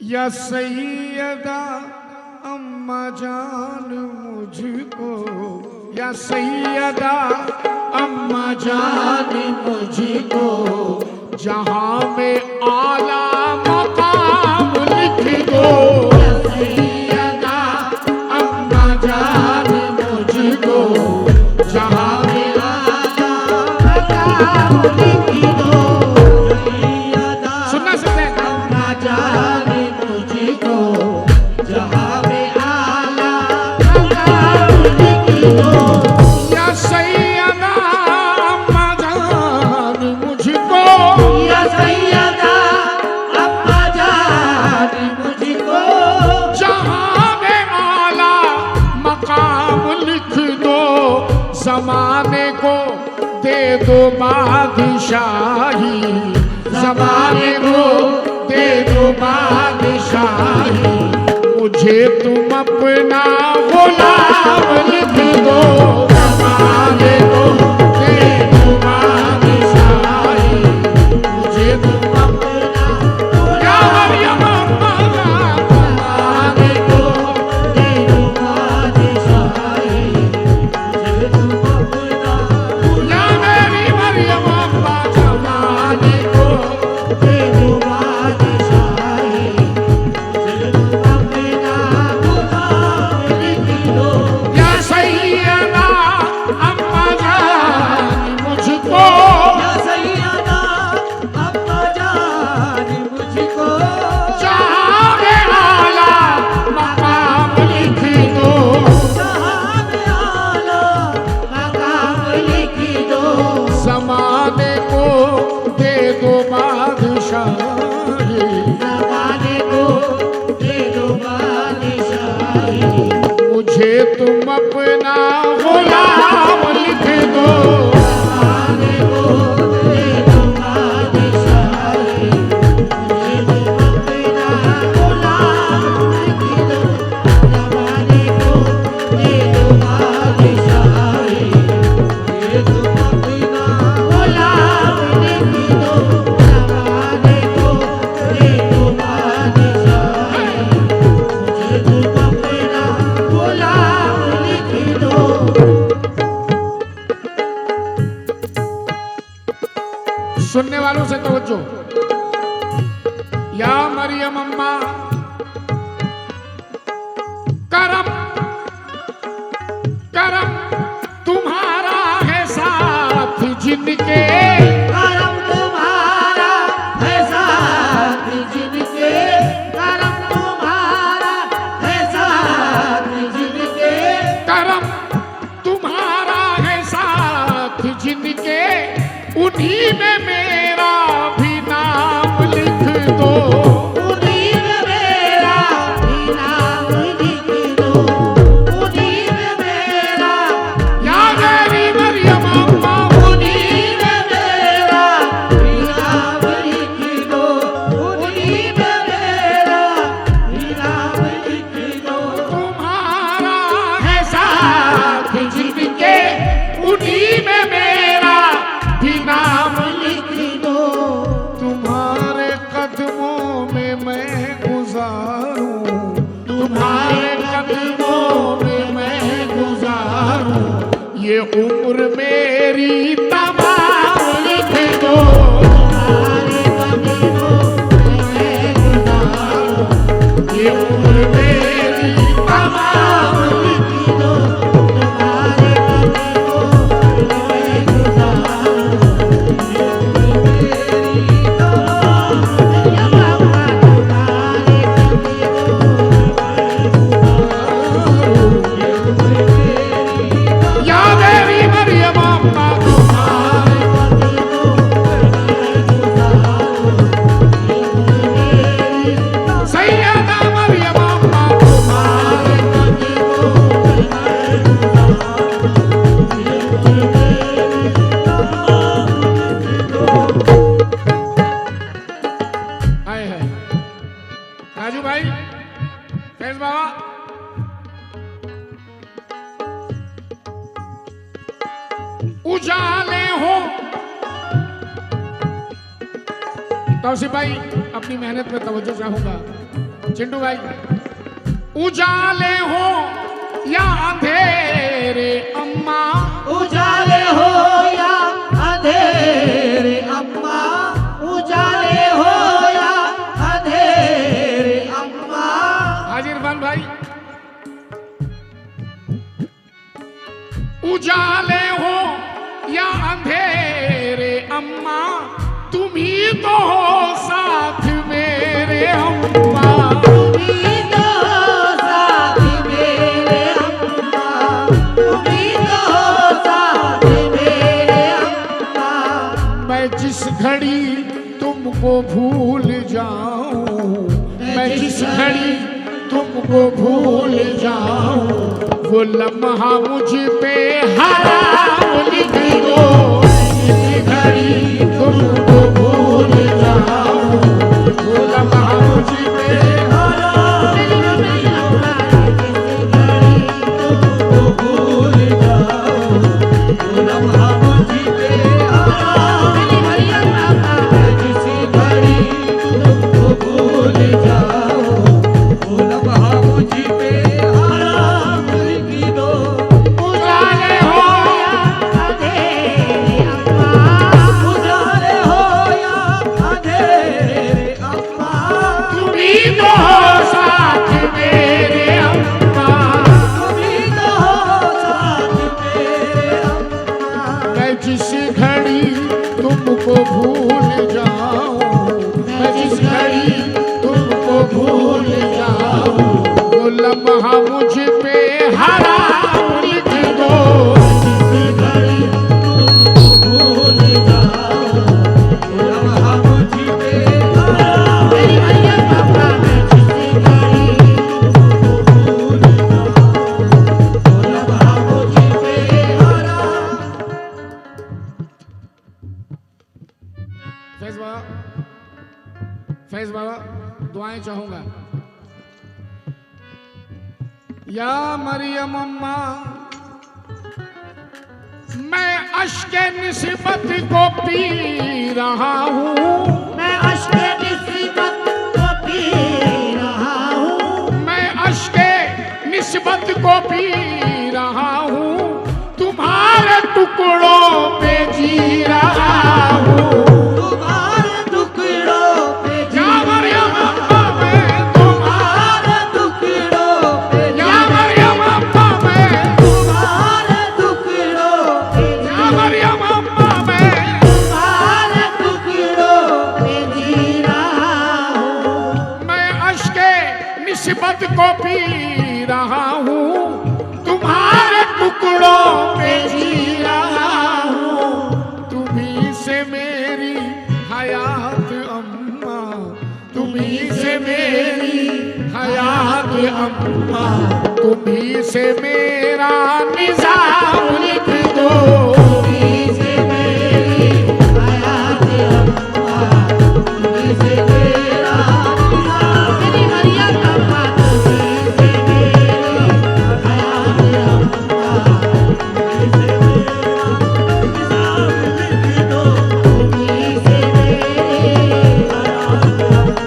या सैयदा अम्मा जान मुझको, या सैयदा अम्मा जान मुझको, जहां में आला मकाम लिख दो। या सैयदा अम्मा जान मुझको, जहां में आला मकाम लिख दो। सुनना सकते हैं अम्मा जान मुझको, जहां में आला मकाम लिख दो। या सैयदा अम्मा जान मुझको, या सैयदा अम्मा जान मुझको, जहां में आला मकाम लिख दो। ज़माने को दे दो बादशाही, ज़माने को दे दो बादशाही, मुझे तुम अपना गुलाम लिख दो। ज़माने को दे दो बादशाही, मुझे तुम अपना गुलाम। ज़माने को दे दो बादशाही, मुझे तुम अपना या मेरी मरियम अम्मा। ज़माने को दे दो बादशाही, मुझे तुम अपना गुलाम लिख दो। या सैयदा अम्मा जान मुझको, या सैयदा अम्मा जान मुझको, जहां में आला मकाम लिख दो। जहां में आला मकाम लिख दो। ज़माने को दे दो बादशाही, ज़माने को दे दो बादशाही, मुझे तुम अपना गुलाम लिख दो। ज़माने को दे दो बादशाही, मुझे तुम अपना गुलाम लिख दो। ज़माने को दे दो बादशाही, मुझे तुम अपना गुलाम लिख दो। ज़माने को दे दो बादशाही, मुझे तुम अपना गुलाम लिख दो। सुनने वालों से तवज्जो। या मरियम अम्मा, करम करम तुम्हारा है साथ जिनके, करम तुम्हारा है साथ जिनके, करम तुम्हारा है साथ जिनके, करम तुम्हारा है साथ जिनके, उन्हीं में मेरा भी नाम लिख दो। उन्हीं में मेरा भी नाम लिख दो। उन्हीं में मेरा या मेरी मरियम अम्मा, उन्हीं में मेरा भी नाम लिख दो। उन्हीं में मेरा भी नाम लिख दो। तुम्हारा है साथ जिनके, उन्हीं में मेरा भी नाम लिख दो। तुम्हारे कदमों में मैं गुजारूं, तुम्हारे कदमों में मैं गुजारूं, ये उम्र मेरी तमाम लिख दो। तुम्हारे कदमों में मैं गुजारूं, ये उम्र मेरी तमाम लिख दो। तुम्हारे कदमों में मैं गुजारूं, ये उम्र मेरी तमाम। या बाबा तुम्हारे कदमों में मैं गुजारूं, ये उम्र मेरी तमाम। या मेरी मरियम अम्मा, तुम्हारे कदमों में मैं गुजारूं, ये उम्र मेरी तमाम। सैयदा मरियम अम्मा, तुम्हारे कदमों में मैं गुजारूं, ये उम्र मेरी तमाम लिख दो। आए हैं राजू भाई, फैज बाबा, उजाले हो। तौसीफ भाई अपनी मेहनत पे तवज्जो चाहूंगा। चिंटू भाई, उजाले हो या अंधेरे अम्मा, उजाले हो या अंधेरे अम्मा, उजाले हो या अंधेरे अम्मा। हाजिर खान भाई, उजाले हो या अंधेरे अम्मा, तुम ही तो हो साथ मेरे अम्मा, तुम ही तो हो साथ मेरे अम्मा, तुम ही तो हो साथ मेरे अम्मा। मैं जिस घड़ी तुमको भूल जाऊं, मैं जिस घड़ी तुमको भूल जाऊं, वो लम्हा मुझ पे हराम लिख दो, जिस घड़ी तुमको भूल जाऊं, वो लम्हा मुझ पे हराम लिख तुमको भूल जाओ, वो लम्हा मुझ पे हराम। जिस घड़ी तुमको भूल जाओ, वो लम्हा मुझ पे हराम लिख दो। उजाले हो अंधेरे अम्मा, उजाले हो या अंधेरे अम्मा, तुम ही तो हो साथ मेरे अम्मा, तुम ही तो हो साथ मेरे अम्मा। मैं जिस घड़ी तुमको भूल जाऊं, मैं जिस घड़ी तुमको भूल जाऊं, वो लम्हा मुझ पे हराम लिख दो, जिस घड़ी तुमको भूल जाओ, वो लम्हा मुझ पे हराम। मेरी मैया पापा, मैं जिस घड़ी तुमको भूल जाओ, वो लम्हा मुझ पे हराम। फैज बाबा दुआएं चाहूंगा। या मरियम अम्मा, मैं अश्के निस्बत को पी रहा हूँ, मैं अश्के निस्बत को पी रहा हूँ, मैं अश्के निस्बत को पी रहा हूँ, तुम्हारे टुकड़ों पे जी रहा हूँ, तुम्हारे टुकड़ों पे या मरियम अम्मा मैं तुम्हारे टुकड़ों पे या मरियम अम्मा मैं तुम्हारे टुकड़ों पे या मरियम अम्मा मैं तुम्हारे टुकड़ों पे जी रहा हूँ। मैं अश्के निस्बत को पी रहा हूँ, तुम्हारे टुकड़ों पे जी रहा हूँ, तुम्ही से मेरी हयात अम्मा, तुम्ही से मेरी हयात अम्मा, तुम्ही से मेरा निजाम लिख दो, तुम्ही से मेरी हयात अम्मा, तुम्ही से मेरा निजाम। मेरी मैया पापा, तुम्ही से मेरी हयात अम्मा, तुम्ही से मेरा निजाम लिख दो। तुम्ही से मेरी हयात अम्मा,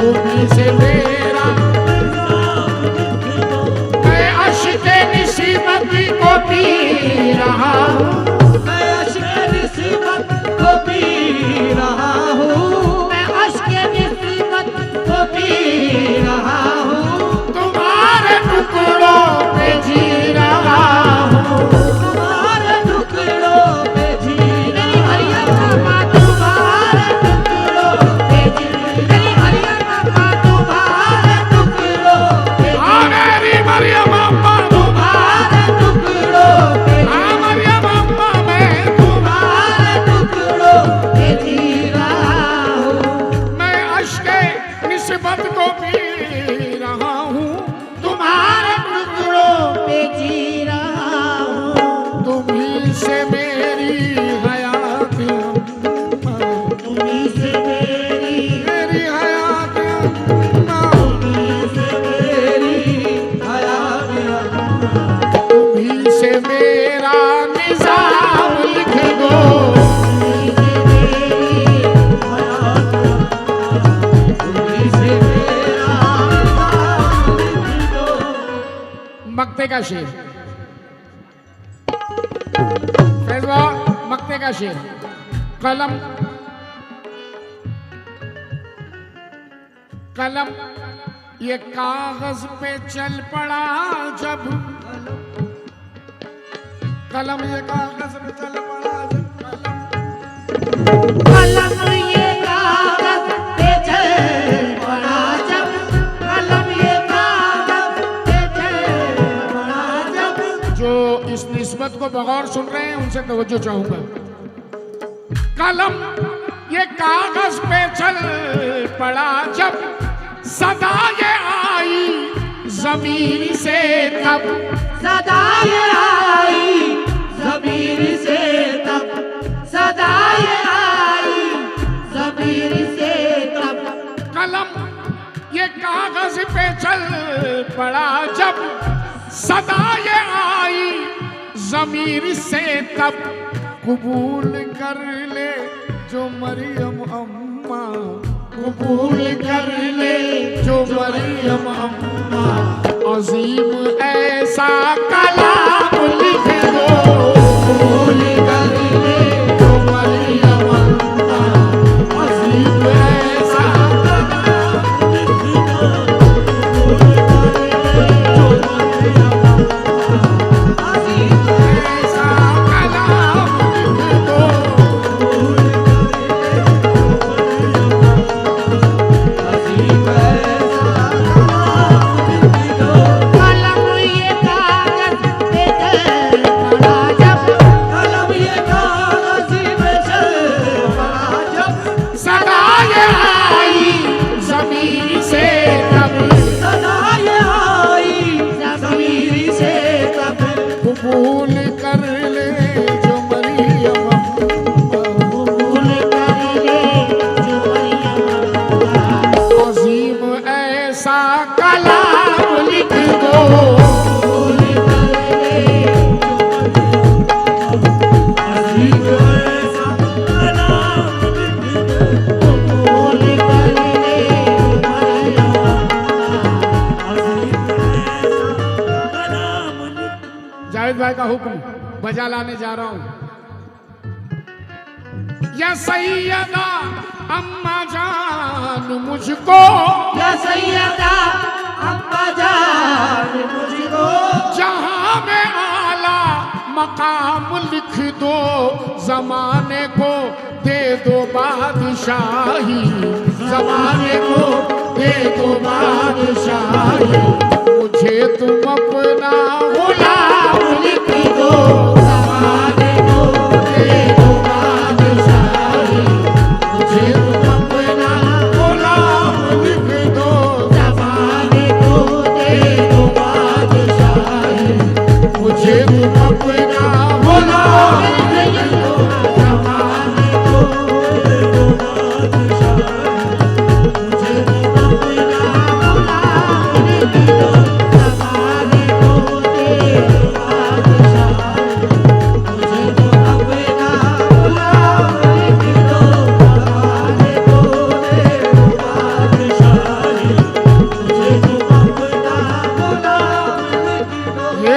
तुम्ही से मेरा निजाम लिख दो। मैं अश्के निस्बत को पी रहा हूँ, मैं अश्के निस्बत को पी रहा हूँ, मैं अश्के निस्बत को पी रहा हूँ, तुम्हारे टुकड़ों पे जी रहा हूँ, तुम्हारे टुकड़ों पे जी। मेरी मैया पापा, तुम्हारे टुकड़ों पे जी। मेरी मैया पापा, तुम्हारे टुकड़ों पे जी। हाँ मेरी मरियम अम्मा तुम्हारे टुकड़ों पे जी। हाँ मरियम अम्मा मैं तुम्हारे टुकड़ों पे जी रहा हूँ। मैं अश्के निस्बत को पी रहा हूँ, तुम्हारे टुकड़ों पे जी रहा हूँ। तुम्ही से मेरी हयात अम्मा, तुम्ही से मेरी मेरी हयात अम्मा, तुम्ही से मेरी हयात अम्मा, तुम्ही से मेरा निजाम लिख दो, तुम्ही से मेरी हयात अम्मा, तुम्ही से मेरा मक्ते का शेर, फैजवा मक्ते का शेर। कलम कलम ये कागज पे चल पड़ा जब, कलम ये कागज पे चल पड़ा जब, कलम ये कागज पे चल पड़ा जब, कलम ये कागज पे चल पड़ा जब। जो इस निस्बत को बगौर सुन रहे हैं उनसे तवज्जो चाहूंगा। कलम ये कागज पे चल पड़ा जब, सदा ये आई ज़मीर से तब, सदा ये आई ज़मीर से तब, सदा ये आई ज़मीर से तब। कलम ये कागज पे चल पड़ा जब, सदा ये आई ज़मीर से तब। कबूल कर ले जो मरियम अम्मा, कबूल कर ले जो मरियम अम्मा, अजीम ऐसा कलाम लिख दो। कबूल कर ले जो मरियम अम्मा, अजीम ऐसा कलाम लिख दो। कबूल कर ले जो मरियम अम्मा, अजीम ऐसा कलाम लिख दो। कबूल कर ले जो मरियम अम्मा, कबूल कर ले जो मरियम अम्मा, अजीम ऐसा कलाम लिख दो। कबूल कर ले अजीम ऐसा कलाम लिख दो। कबूल कर ले मरियम अम्मा, अजीम ऐसा कलाम लिख दो। जावेद भाई का हुक्म बजा लाने जा रहा हूं। या सैयदा अम्मा जान मुझको, या सैयदा अम्मा जान मुझको, जहां में आला मकाम लिख दो। जमाने को दे दो बादशाही, जमाने को दे दो बादशाही, मुझे तुम अपना गुलाम लिख दो। जमाने को दे दो बादशाही, मुझे तुम अपना गुलाम लिख दो। जमाने को दे दो बादशाही, मुझे तुम अपना गुलाम लिख दो। जमाने को दे दो बादशाही, मुझे तुम अपना गुलाम लिख दो। जमाने को दे दो बादशाही, मुझे तुम अपना गुलाम लिख दो। जमाने को दे दो बादशाही, मुझे तुम अपना गुलाम लिख दो।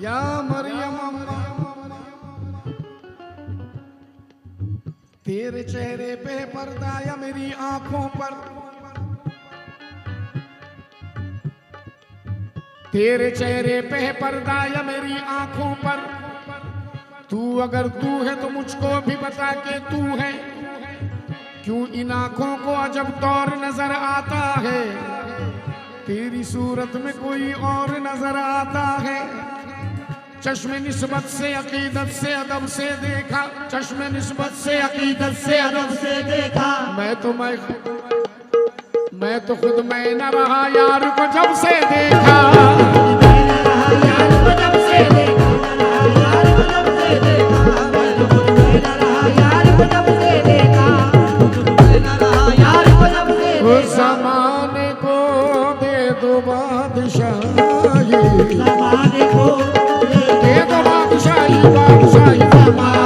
या मरियम अम्मा, तेरे चेहरे पे पर्दा या मेरी आंखों पर, तेरे चेहरे पे है पर्दा या मेरी आंखों पर। तू अगर तू है तो मुझको भी बता के तू है, क्यों इन आंखों को अजब तौर नजर आता है, तेरी सूरत में कोई और नजर आता है। चश्मे निस्बत से अकीदत से अदब से देखा, चश्मे निस्बत से अकीदत से अदब से देखा मैं तो खुद मैं न रहा यार को जब से देखा, यार को जब से देखा, यार को जब से देखा, मैं तो खुद में न रहा यार को जब से देखा, खुद में न रहा यार को जब से उस ज़माने को दे दो बादशाही, ज़माने को दे दो बादशाही, बादशाही ज़माने